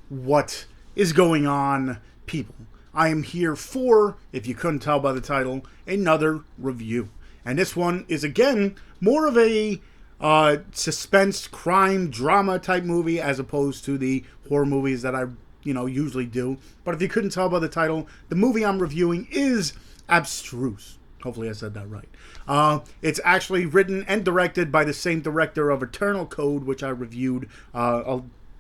What is going on, people? I am here for, if you couldn't tell by the title, another review. And this one is, again, more of a suspense, crime, drama type movie as opposed to the horror movies that I, usually do. But if you couldn't tell by the title, the movie I'm reviewing is Abstruse. Hopefully I said that right. It's actually written and directed by the same director of Eternal Code, which I reviewed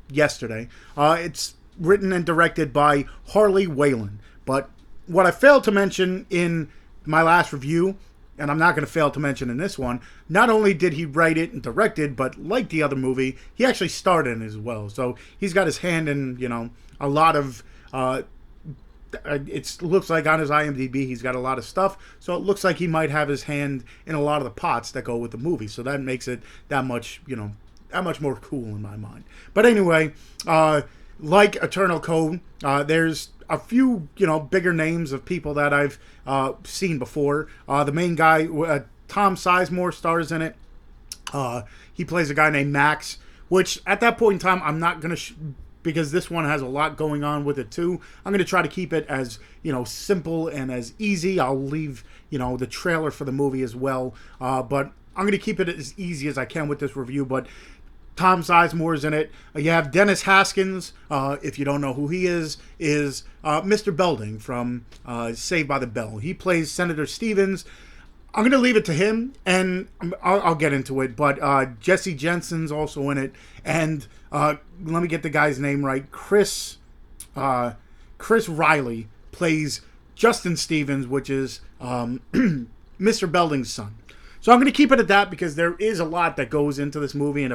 yesterday. It's written and directed by Harley Wallen. But what I failed to mention in my last review, and I'm not going to fail to mention in this one, not only did he write it and direct it, but like the other movie, he actually starred in it as well. So he's got his hand in, a lot of... it looks like on his IMDb he's got a lot of stuff, so it looks like he might have his hand in a lot of the pots that go with the movie. So that makes it that much, that much more cool in my mind. But anyway, like Eternal Code, there's a few, bigger names of people that I've seen before. The main guy, Tom Sizemore, stars in it. He plays a guy named Max, which at that point in time, I'm not going to... because this one has a lot going on with it too. I'm going to try to keep it as, simple and as easy. I'll leave, the trailer for the movie as well. But I'm going to keep it as easy as I can with this review. But Tom Sizemore is in it. You have Dennis Haskins, if you don't know who he is Mr. Belding from Saved by the Bell. He plays Senator Stevens. I'm going to leave it to him, and I'll get into it. But Jesi Jensen's also in it. And let me get the guy's name right. Chris Riley plays Justin Stevens, which is Mr. Belding's son. So I'm going to keep it at that because there is a lot that goes into this movie. And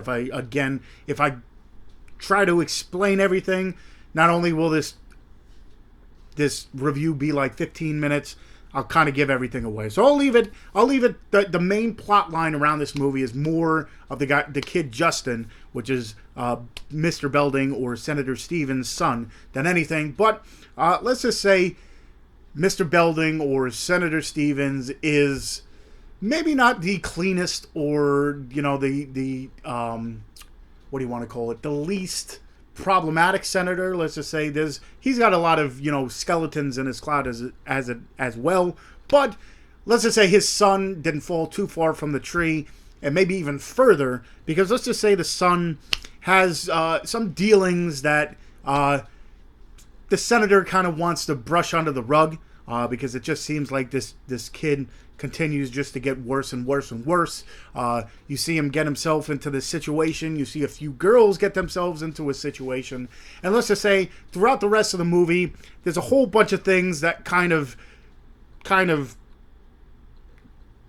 if I try to explain everything, not only will this review be like 15 minutes, I'll kind of give everything away. So I'll leave it. The main plot line around this movie is more of the kid Justin, which is Mr. Belding or Senator Stevens' son, than anything. But let's just say Mr. Belding or Senator Stevens is maybe not the cleanest or the what do you want to call it? The least problematic senator. Let's just say he's got a lot of skeletons in his closet as well. But let's just say his son didn't fall too far from the tree, and maybe even further, because let's just say the son has some dealings that the senator kind of wants to brush under the rug, because it just seems like this kid continues just to get worse and worse and worse. You see him get himself into this situation. You see a few girls get themselves into a situation. And let's just say, throughout the rest of the movie, there's a whole bunch of things that kind of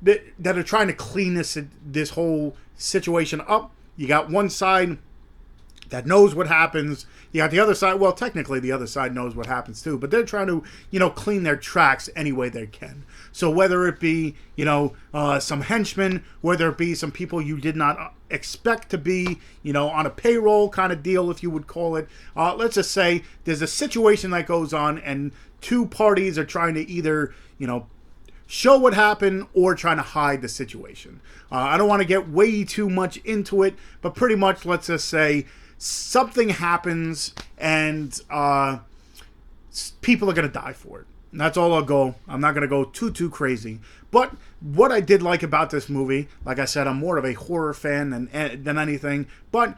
that are trying to clean this whole situation up. You got one side that knows what happens. You got the other side. Well, technically, the other side knows what happens too, but they're trying to, clean their tracks any way they can. So whether it be, some henchmen, whether it be some people you did not expect to be, on a payroll kind of deal, if you would call it. Let's just say there's a situation that goes on, and two parties are trying to either, show what happened or trying to hide the situation. I don't want to get way too much into it, but pretty much, let's just say something happens and people are going to die for it. And that's all I'll go. I'm not going to go too crazy. But what I did like about this movie, like I said, I'm more of a horror fan than anything. But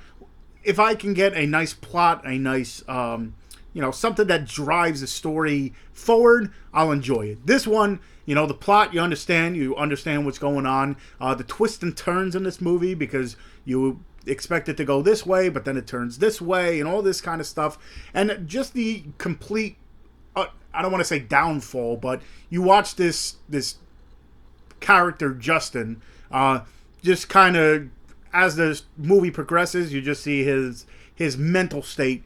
if I can get a nice plot, a nice, something that drives the story forward, I'll enjoy it. This one, the plot, you understand what's going on. The twists and turns in this movie, because you expect it to go this way, but then it turns this way, and all this kind of stuff. And just the complete, I don't want to say downfall, but you watch this character, Justin, just kind of, as the movie progresses, you just see his mental state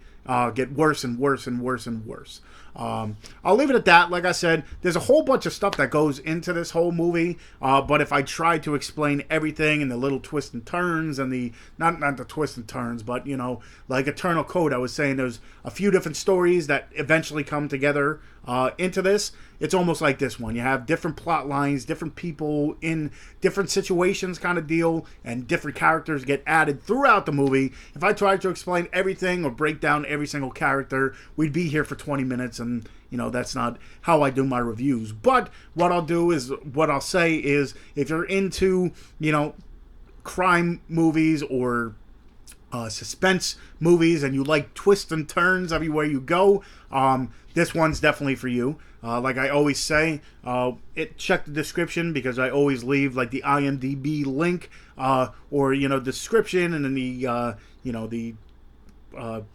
get worse and worse and worse and worse. I'll leave it at that. Like I said, there's a whole bunch of stuff that goes into this whole movie, but if I try to explain everything and the little twists and turns and the not the twists and turns, but like Eternal Code, I was saying there's a few different stories that eventually come together into this. It's almost like this one. You have different plot lines, different people in different situations kind of deal, and different characters get added throughout the movie. If I tried to explain everything or break down every single character, we'd be here for 20 minutes, and that's not how I do my reviews. But what I'll say is if you're into, crime movies or suspense movies and you like twists and turns everywhere you go, this one's definitely for you. Like I always say, check the description, because I always leave like the IMDb link or description, and then the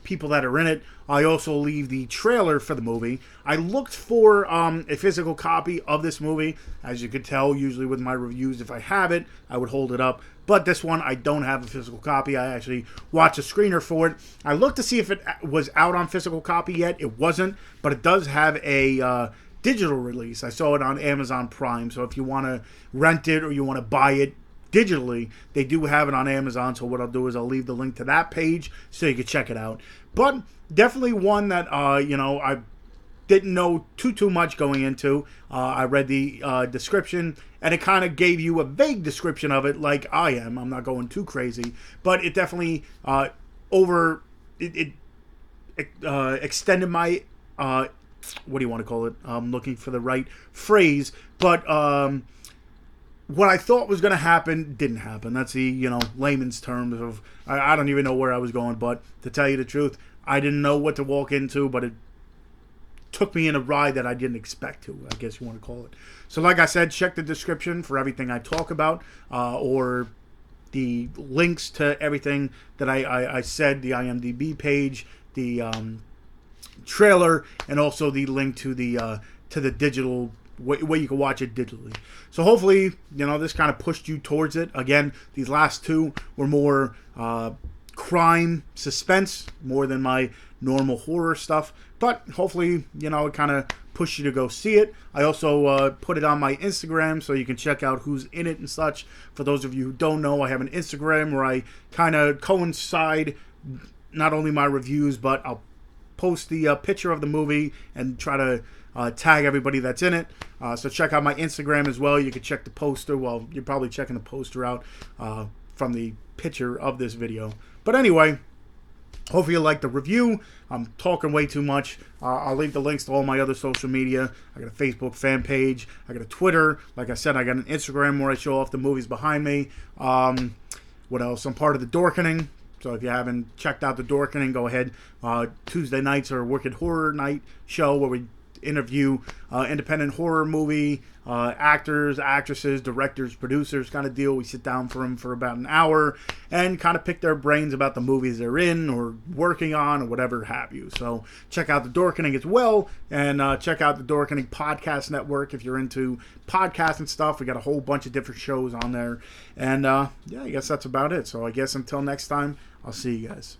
people that are in it. I also leave the trailer for the movie. I looked for a physical copy of this movie. As you could tell, usually with my reviews, if I have it, I would hold it up. But this one, I don't have a physical copy. I actually watched a screener for it. I looked to see if it was out on physical copy yet. It wasn't, but it does have a digital release. I saw it on Amazon Prime, so if you want to rent it or you want to buy it digitally, they do have it on Amazon. So what I'll do is I'll leave the link to that page so you can check it out. But definitely one that I didn't know too much going into. I read the description, and it kind of gave you a vague description of it, like I am. I'm not going too crazy, but it definitely extended my what do you want to call it? I'm looking for the right phrase, but what I thought was going to happen didn't happen. That's the layman's terms of I don't even know where I was going, but to tell you the truth, I didn't know what to walk into, but it took me in a ride that I didn't expect to, I guess you want to call it. So like I said, check the description for everything I talk about, or the links to everything that I said, the IMDb page, the trailer, and also the link to the digital where you can watch it digitally. So hopefully, this kind of pushed you towards it. Again, these last two were more crime suspense, more than my normal horror stuff. But hopefully, it kind of pushed you to go see it. I also put it on my Instagram so you can check out who's in it and such. For those of you who don't know, I have an Instagram where I kind of coincide not only my reviews, but I'll post the picture of the movie and try to tag everybody that's in it. So check out my Instagram as well. You can check the poster. Well, you're probably checking the poster out from the picture of this video. But anyway, hopefully you like the review. I'm talking way too much. I'll leave the links to all my other social media. I got a Facebook fan page. I got a Twitter. Like I said, I got an Instagram where I show off the movies behind me. What else? I'm part of the Dorkening. So if you haven't checked out the Dorkening, go ahead. Tuesday nights are Wicked Horror Night show where we interview independent horror movie actors, actresses, directors, producers kind of deal. We sit down for them for about an hour and kind of pick their brains about the movies they're in or working on or whatever have you. So check out the Dorkening as well, and check out the Dorkening Podcast Network if you're into podcasts and stuff. We got a whole bunch of different shows on there. And yeah, I guess that's about it. So I guess until next time, I'll see you guys.